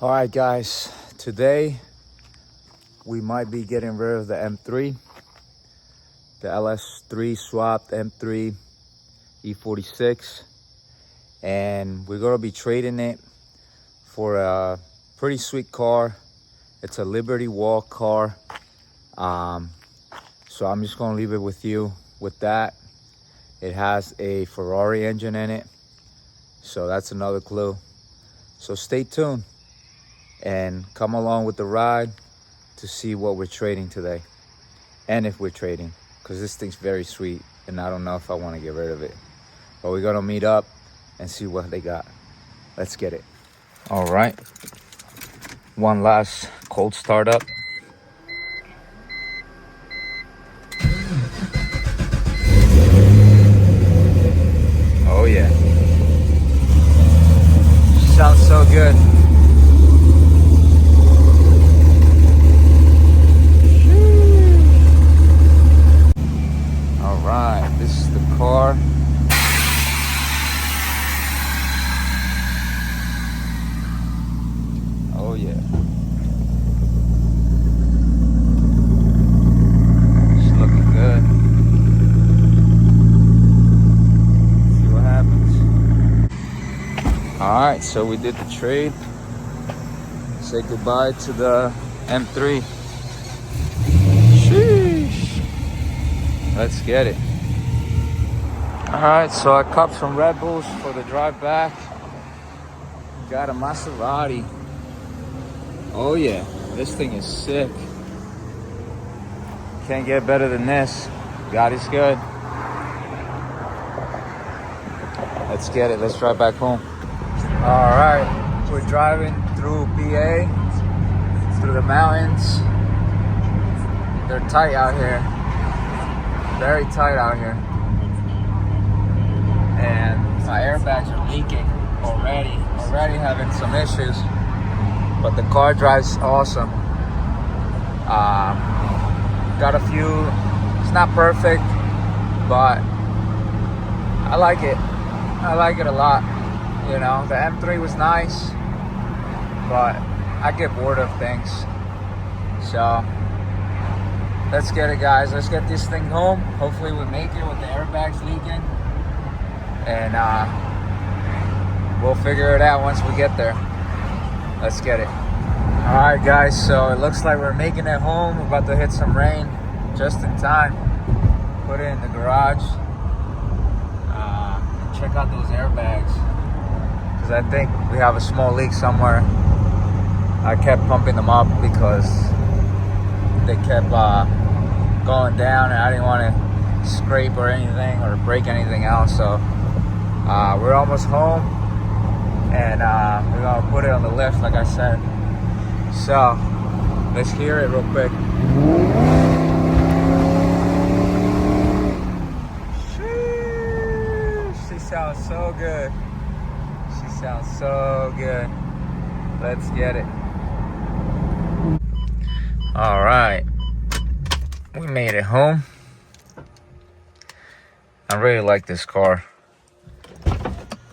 All right, guys, today we might be getting rid of the M3, the LS3-swapped M3 E46, and we're gonna be trading it for a pretty sweet car. It's a Liberty Walk car. So I'm just gonna leave it with you with that. It has a Ferrari engine in it, so that's another clue. So stay tuned and come along with the ride to see what we're trading today, and if we're trading, because this thing's very sweet and I don't know if I want to get rid of it, but we're gonna meet up and see what they got. Let's get it. All right, one last cold startup. Oh yeah, sounds so good. All right, this is the car. Oh yeah, it's looking good. See what happens. All right, so we did the trade. Say goodbye to the M3. Sheesh. Let's get it. All right, so I copped some Red Bulls for the drive back. Got a Maserati. Oh yeah, this thing is sick. Can't get better than this. God is good. Let's get it. Let's drive back home. All right, we're driving through PA, through the mountains. They're tight out here. Very tight out here. And my airbags are leaking already. Already having some issues. But the car drives awesome. Got a few, it's not perfect, but I like it. I like it a lot. You know, the M3 was nice, but I get bored of things. So let's get it, guys. Let's get this thing home. Hopefully we make it with the airbags leaking. And we'll figure it out once we get there. Let's get it. All right, guys, so it looks like we're making it home. We're about to hit some rain just in time. Put it in the garage. Check out those airbags, because I think we have a small leak somewhere. I kept pumping them up because they kept going down, and I didn't want to scrape or anything or break anything else. So we're almost home, and we're gonna put it on the lift like I said. So let's hear it real quick. She sounds so good. She sounds so good. Let's get it. All right, we made it home. I really like this car.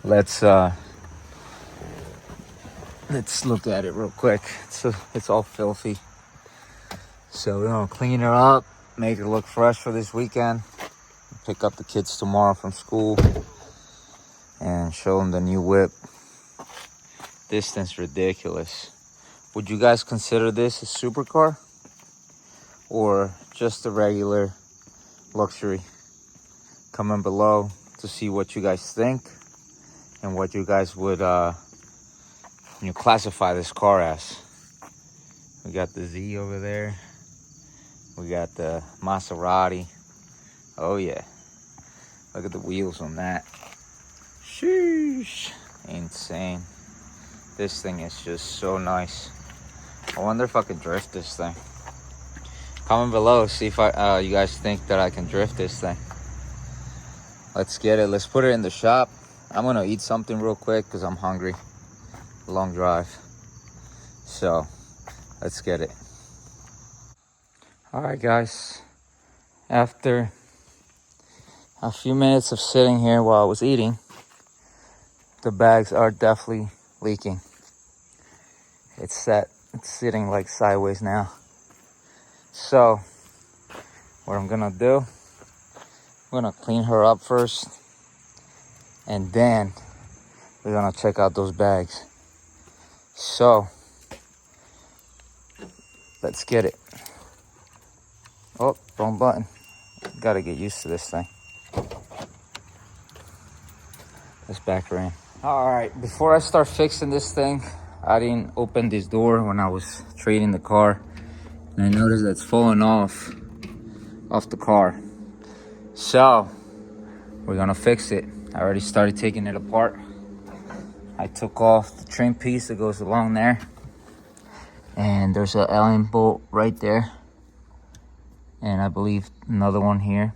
Let's look at it real quick. It's all filthy. So we're gonna clean it up, make it look fresh for this weekend. Pick up the kids tomorrow from school and show them the new whip. This thing's ridiculous. Would you guys consider this a supercar or just a regular luxury? Comment below to see what you guys think and what you guys would classify this car as. We got the Z over there. We got the Maserati. Oh yeah, look at the wheels on that. Sheesh, insane. This thing is just so nice. I wonder if I can drift this thing. Comment below, see if you guys think that I can drift this thing. Let's get it. Let's put it in the shop. I'm gonna eat something real quick because I'm hungry. Long drive. So let's get it. All right, guys. After a few minutes of sitting here while I was eating, the bags are definitely leaking. it's set. It's sitting like sideways now. So what I'm gonna do, I'm gonna clean her up first, and then we're gonna check out those bags. So let's get it. Oh, wrong button. Gotta get used to this thing. Let's back her in. All right, before I start fixing this thing, I didn't open this door when I was trading the car, and I noticed that's falling off the car. So we're gonna fix it. I already started taking it apart. I took off the trim piece that goes along there, and there's an Allen bolt right there, and I believe another one here,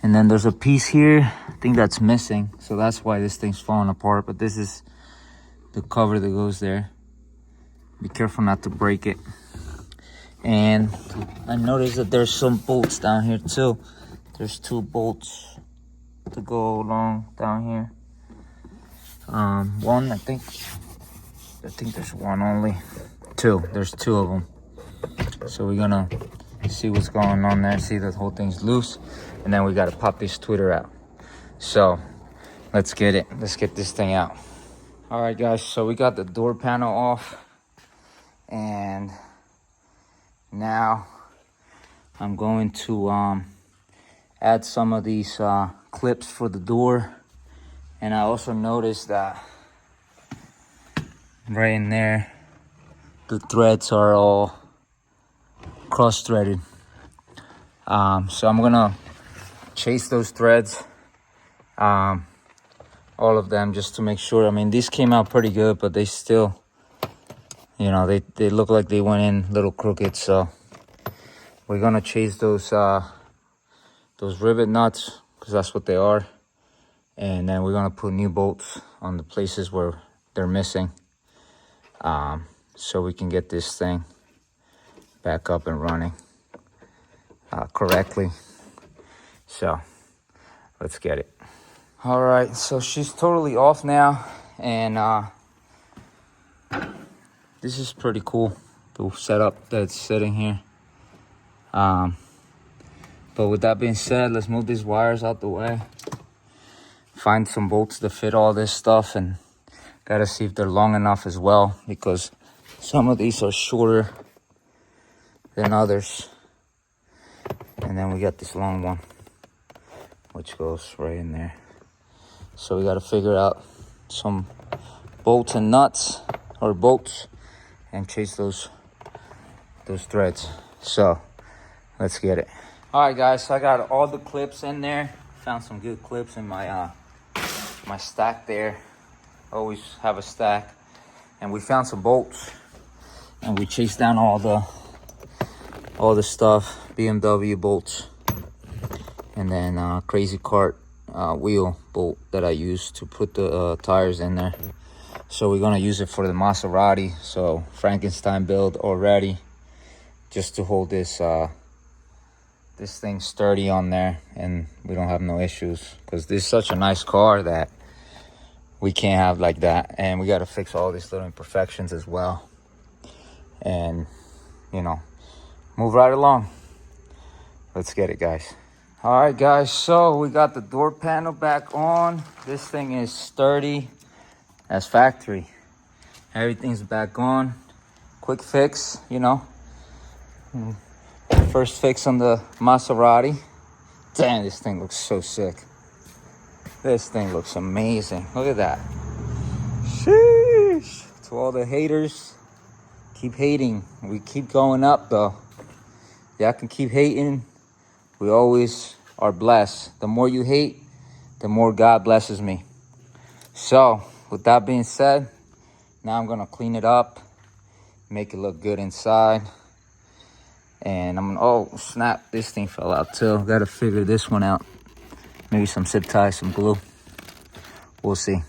and then there's a piece here I think that's missing, so that's why this thing's falling apart. But this is the cover that goes there. Be careful not to break it. And I noticed that there's some bolts down here too. There's 2 bolts to go along down here. One, I think there's one only. 2, there's 2 of them. So we're gonna see what's going on there, see that the whole thing's loose, and then we gotta pop this tweeter out. So let's get it. Let's get this thing out. All right, guys, so we got the door panel off, and now I'm going to add some of these clips for the door. And I also noticed that right in there, the threads are all cross-threaded. So I'm gonna chase those threads, all of them, just to make sure. I mean, these came out pretty good, but they still, you know, they look like they went in a little crooked. So we're gonna chase those rivet nuts, because that's what they are. And then we're gonna put new bolts on the places where they're missing, so we can get this thing back up and running correctly. So let's get it. All right, so she's totally off now, and this is pretty cool, the setup that's sitting here. But with that being said, let's move these wires out the way, find some bolts to fit all this stuff, and gotta see if they're long enough as well, because some of these are shorter than others. And then we got this long one, which goes right in there. So we gotta figure out some bolts and nuts, or bolts, and chase those threads. So let's get it. All right, guys, so I got all the clips in there. Found some good clips in my my stack there. Always have a stack. And we found some bolts, and we chased down all the stuff, BMW bolts, and then crazy cart wheel bolt that I used to put the tires in there. So we're gonna use it for the Maserati. So Frankenstein build already, just to hold this this thing sturdy on there, and we don't have no issues, because this is such a nice car that we can't have like that. And we got to fix all these little imperfections as well, and you know, move right along. Let's get it, guys. All right, guys, so we got the door panel back on. This thing is sturdy as factory. Everything's back on. Quick fix, you know. First fix on the Maserati. Damn, this thing looks so sick. This thing looks amazing. Look at that. Sheesh. To all the haters, keep hating. We keep going up, though. Y'all can keep hating. We always are blessed. The more you hate, the more God blesses me. So, with that being said, now I'm gonna clean it up, make it look good inside. And I'm gonna, oh snap, this thing fell out too. Gotta figure this one out. Maybe some zip ties, some glue. We'll see.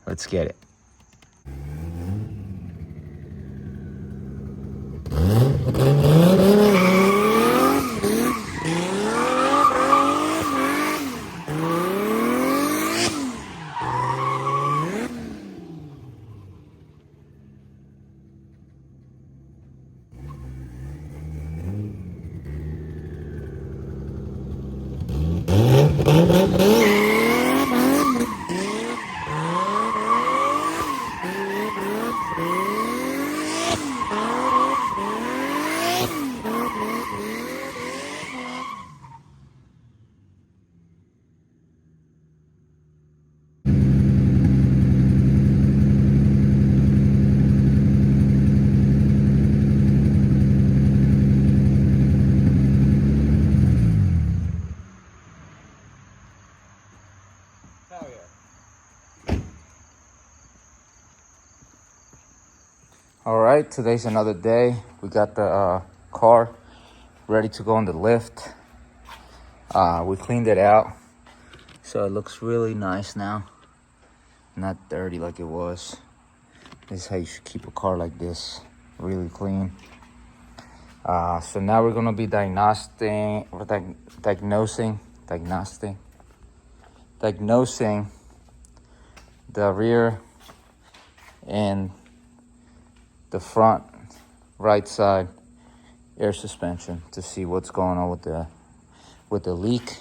Let's get it. All right, today's another day. We got the car ready to go on the lift. We cleaned it out, so it looks really nice now. Not dirty like it was. This is how you should keep a car like this, really clean. So now we're gonna be diagnosing the rear and the front right side air suspension to see what's going on with the leak.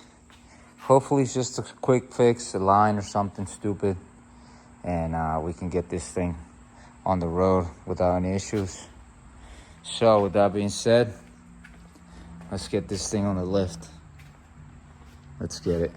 Hopefully it's just a quick fix, a line or something stupid, and we can get this thing on the road without any issues. So with that being said, let's get this thing on the lift. Let's get it.